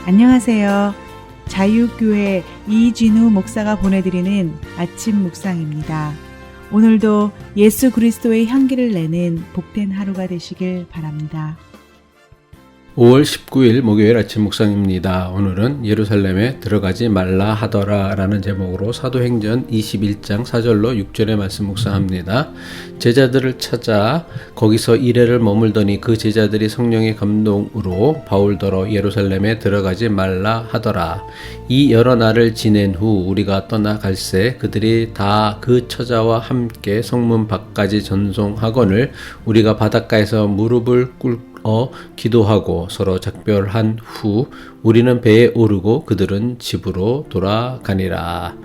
안녕하세요. 자유교회 이진우 목사가 보내드리는 아침 묵상입니다. 오늘도 예수 그리스도의 향기를 내는 복된 하루가 되시길 바랍니다. 5월 19일 목요일 아침 묵상입니다. 오늘은 예루살렘에 들어가지 말라 하더라 라는 제목으로 사도행전 21장 4절로 6절의 말씀 묵상합니다. 제자들을 찾아 거기서 이래를 머물더니 그 제자들이 성령의 감동으로 바울더러 예루살렘에 들어가지 말라 하더라. 이 여러 날을 지낸 후 우리가 떠나갈새 그들이 다 그 처자와 함께 성문 밖까지 전송하거늘 우리가 바닷가에서 무릎을 꿇고 기도하고 서로 작별한 후 우리는 배에 오르고 그들은 집으로 돌아가니라.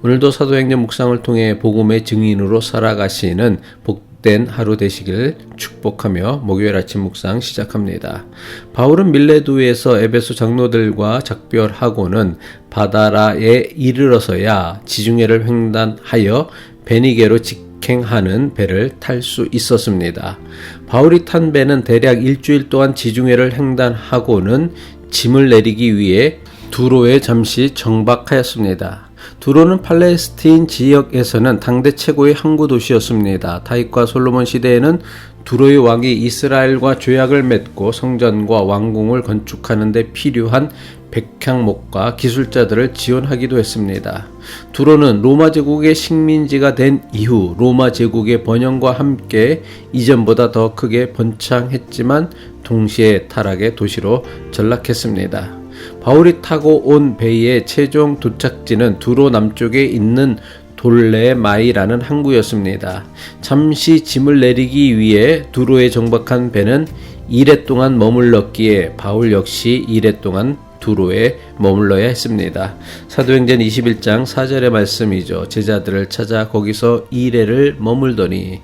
오늘도 사도행전 묵상을 통해 복음의 증인으로 살아가시는 복된 하루 되시길 축복하며 목요일 아침 묵상 시작합니다. 바울은 밀레도에서 에베소 장로들과 작별하고는 바다라에 이르러서야 지중해를 횡단하여 베니게로 직행하는 배를 탈 수 있었습니다. 바울이 탄 배는 대략 일주일 동안 지중해를 횡단하고는 짐을 내리기 위해 두로에 잠시 정박하였습니다. 두로는 팔레스틴 지역에서는 당대 최고의 항구 도시였습니다. 다윗과 솔로몬 시대에는 두로의 왕이 이스라엘과 조약을 맺고 성전과 왕궁을 건축하는 데 필요한 백향목과 기술자들을 지원하기도 했습니다. 두로는 로마 제국의 식민지가 된 이후 로마 제국의 번영과 함께 이전보다 더 크게 번창했지만 동시에 타락의 도시로 전락했습니다. 바울이 타고 온 배의 최종 도착지는 두로 남쪽에 있는 돌레마이라는 항구였습니다. 잠시 짐을 내리기 위해 두로에 정박한 배는 이래 동안 머물렀기에 바울 역시 이래 동안 두로에 머물러야 했습니다. 사도행전 21장 4절의 말씀이죠. 제자들을 찾아 거기서 이래를 머물더니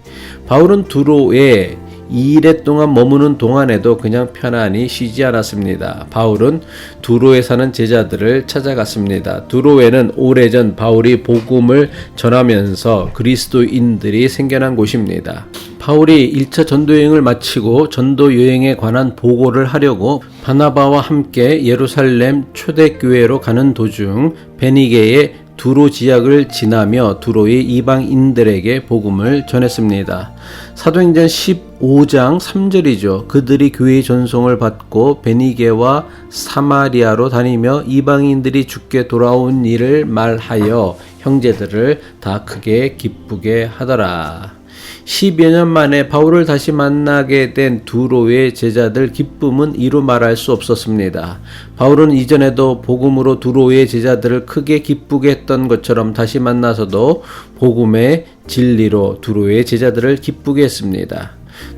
바울은 두로에 2일 동안 머무는 동안에도 그냥 편안히 쉬지 않았습니다. 바울은 두로에 사는 제자들을 찾아갔습니다. 두로에는 오래전 바울이 복음을 전하면서 그리스도인들이 생겨난 곳입니다. 바울이 1차 전도여행을 마치고 전도여행에 관한 보고를 하려고 바나바와 함께 예루살렘 초대교회로 가는 도중 베니게의 두로 지역을 지나며 두로의 이방인들에게 복음을 전했습니다. 사도행전 15장 3절이죠. 그들이 교회의 전송을 받고 베니게와 사마리아로 다니며 이방인들이 주께 돌아온 일을 말하여 형제들을 다 크게 기쁘게 하더라. 10여 년 만에 바울을 다시 만나게 된 두로의 제자들 기쁨은 이루 말할 수 없었습니다. 바울은 이전에도 복음으로 두로의 제자들을 크게 기쁘게 했던 것처럼 다시 만나서도 복음의 진리로 두로의 제자들을 기쁘게 했습니다.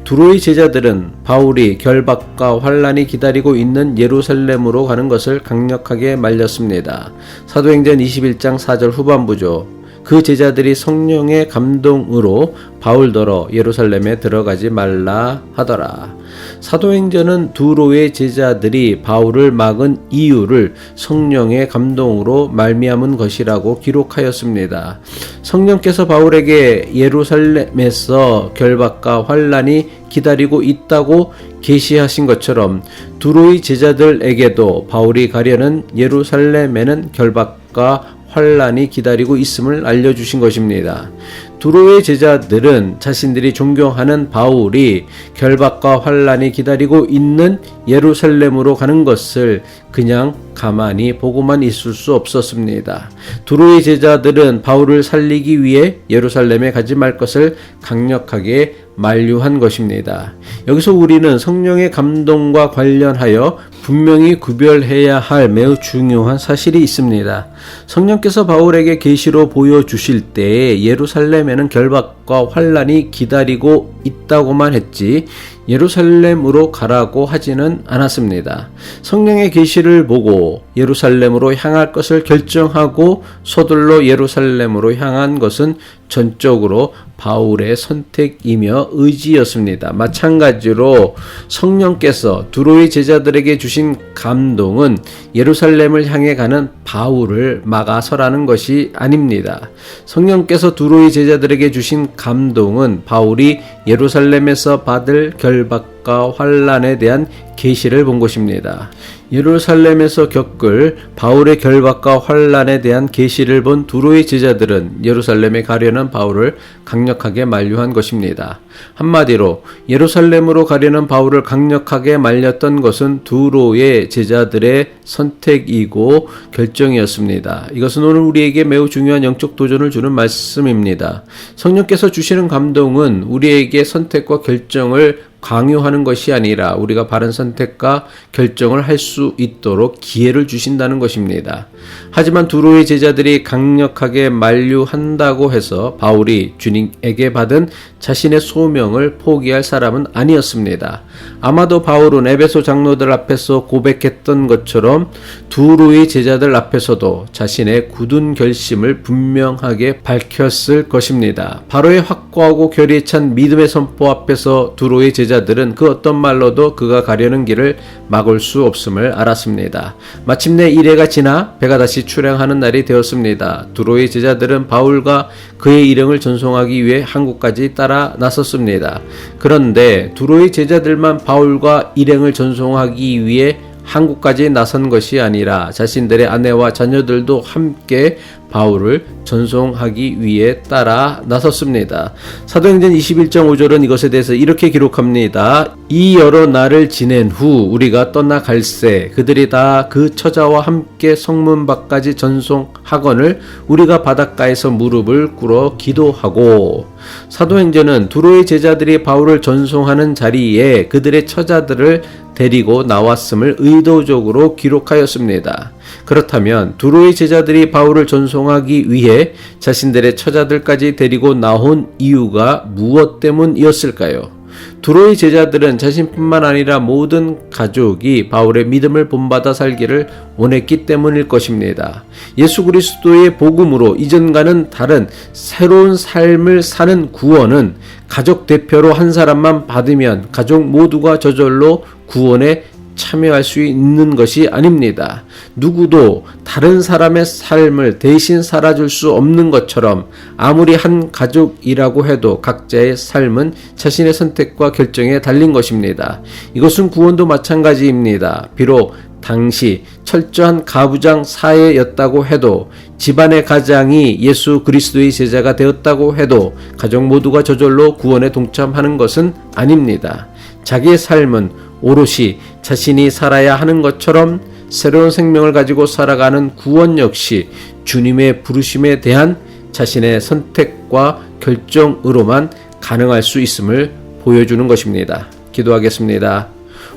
두로의 제자들은 바울이 결박과 환란이 기다리고 있는 예루살렘으로 가는 것을 강력하게 말렸습니다. 사도행전 21장 4절 후반부죠. 그 제자들이 성령의 감동으로 바울더러 예루살렘에 들어가지 말라 하더라. 사도행전은 두로의 제자들이 바울을 막은 이유를 성령의 감동으로 말미암은 것이라고 기록하였습니다. 성령께서 바울에게 예루살렘에서 결박과 환란이 기다리고 있다고 계시하신 것처럼 두로의 제자들에게도 바울이 가려는 예루살렘에는 결박과 환란이 기다리고 있음을 알려주신 것입니다. 두로의 제자들은 자신들이 존경하는 바울이 결박과 환란이 기다리고 있는 예루살렘으로 가는 것을 그냥 가만히 보고만 있을 수 없었습니다. 두로의 제자들은 바울을 살리기 위해 예루살렘에 가지 말 것을 강력하게 만류한 것입니다. 여기서 우리는 성령의 감동과 관련하여 분명히 구별해야 할 매우 중요한 사실이 있습니다. 성령께서 바울에게 계시로 보여주실 때에 예루살렘에는 결박과 환란이 기다리고 있다고만 했지 예루살렘으로 가라고 하지는 않았습니다. 성령의 계시를 보고 예루살렘으로 향할 것을 결정하고 서둘러 예루살렘으로 향한 것은 전적으로 바울의 선택이며 의지였습니다. 마찬가지로 성령께서 두로의 제자들에게 주신 감동은 예루살렘을 향해 가는 바울을 막아서라는 것이 아닙니다. 성령께서 두로의 제자들에게 주신 감동은 바울이 예루살렘에서 받을 결박과 환란에 대한 계시를 본 것입니다. 예루살렘에서 겪을 바울의 결박과 환란에 대한 계시를 본 두로의 제자들은 예루살렘에 가려는 바울을 강력하게 만류한 것입니다. 한마디로 예루살렘으로 가려는 바울을 강력하게 말렸던 것은 두로의 제자들의 선택이고 결정이었습니다. 이것은 오늘 우리에게 매우 중요한 영적 도전을 주는 말씀입니다. 성령께서 주시는 감동은 우리에게 선택과 결정을 강요하는 것이 아니라 우리가 바른 선택과 결정을 할 수 있도록 기회를 주신다는 것입니다. 하지만 두로의 제자들이 강력하게 만류한다고 해서 바울이 주님에게 받은 자신의 소명을 포기할 사람은 아니었습니다. 아마도 바울은 에베소 장로들 앞에서 고백했던 것처럼 두로의 제자들 앞에서도 자신의 굳은 결심을 분명하게 밝혔을 것입니다. 바로의 확고하고 결의에 찬 믿음의 선포 앞에서 두로의 제자들은 그 어떤 말로도 그가 가려는 길을 막을 수 없음을 알았습니다. 마침내 이래가 지나 배가 다시 출항하는 날이 되었습니다. 두로의 제자들은 바울과 그의 일행을 전송하기 위해 항구까지 따라 나섰습니다. 그런데 두로의 제자들만 바울과 일행을 전송하기 위해 항구까지 나선 것이 아니라 자신들의 아내와 자녀들도 함께 바울을 전송하기 위해 따라 나섰습니다. 사도행전 21장 5절은 이것에 대해서 이렇게 기록합니다. 이 여러 날을 지낸 후 우리가 떠나갈새 그들이 다 그 처자와 함께 성문 밖까지 전송하거늘 우리가 바닷가에서 무릎을 꿇어 기도하고. 사도행전은 두로의 제자들이 바울을 전송하는 자리에 그들의 처자들을 데리고 나왔음을 의도적으로 기록하였습니다. 그렇다면 두로의 제자들이 바울을 전송하기 위해 자신들의 처자들까지 데리고 나온 이유가 무엇 때문이었을까요? 두로의 제자들은 자신뿐만 아니라 모든 가족이 바울의 믿음을 본받아 살기를 원했기 때문일 것입니다. 예수 그리스도의 복음으로 이전과는 다른 새로운 삶을 사는 구원은 가족 대표로 한 사람만 받으면 가족 모두가 저절로 구원에 참여할 수 있는 것이 아닙니다. 누구도 다른 사람의 삶을 대신 살아줄 수 없는 것처럼 아무리 한 가족이라고 해도 각자의 삶은 자신의 선택과 결정에 달린 것입니다. 이것은 구원도 마찬가지입니다. 비록 당시 철저한 가부장 사회였다고 해도 집안의 가장이 예수 그리스도의 제자가 되었다고 해도 가족 모두가 저절로 구원에 동참하는 것은 아닙니다. 자기의 삶은 오롯이 자신이 살아야 하는 것처럼 새로운 생명을 가지고 살아가는 구원 역시 주님의 부르심에 대한 자신의 선택과 결정으로만 가능할 수 있음을 보여주는 것입니다. 기도하겠습니다.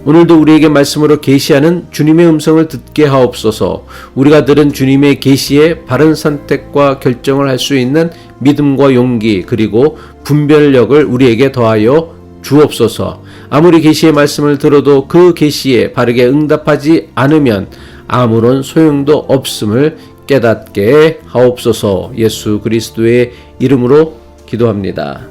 오늘도 우리에게 말씀으로 계시하는 주님의 음성을 듣게 하옵소서. 우리가 들은 주님의 계시에 바른 선택과 결정을 할 수 있는 믿음과 용기 그리고 분별력을 우리에게 더하여 주옵소서. 아무리 계시의 말씀을 들어도 그 계시에 바르게 응답하지 않으면 아무런 소용도 없음을 깨닫게 하옵소서. 예수 그리스도의 이름으로 기도합니다.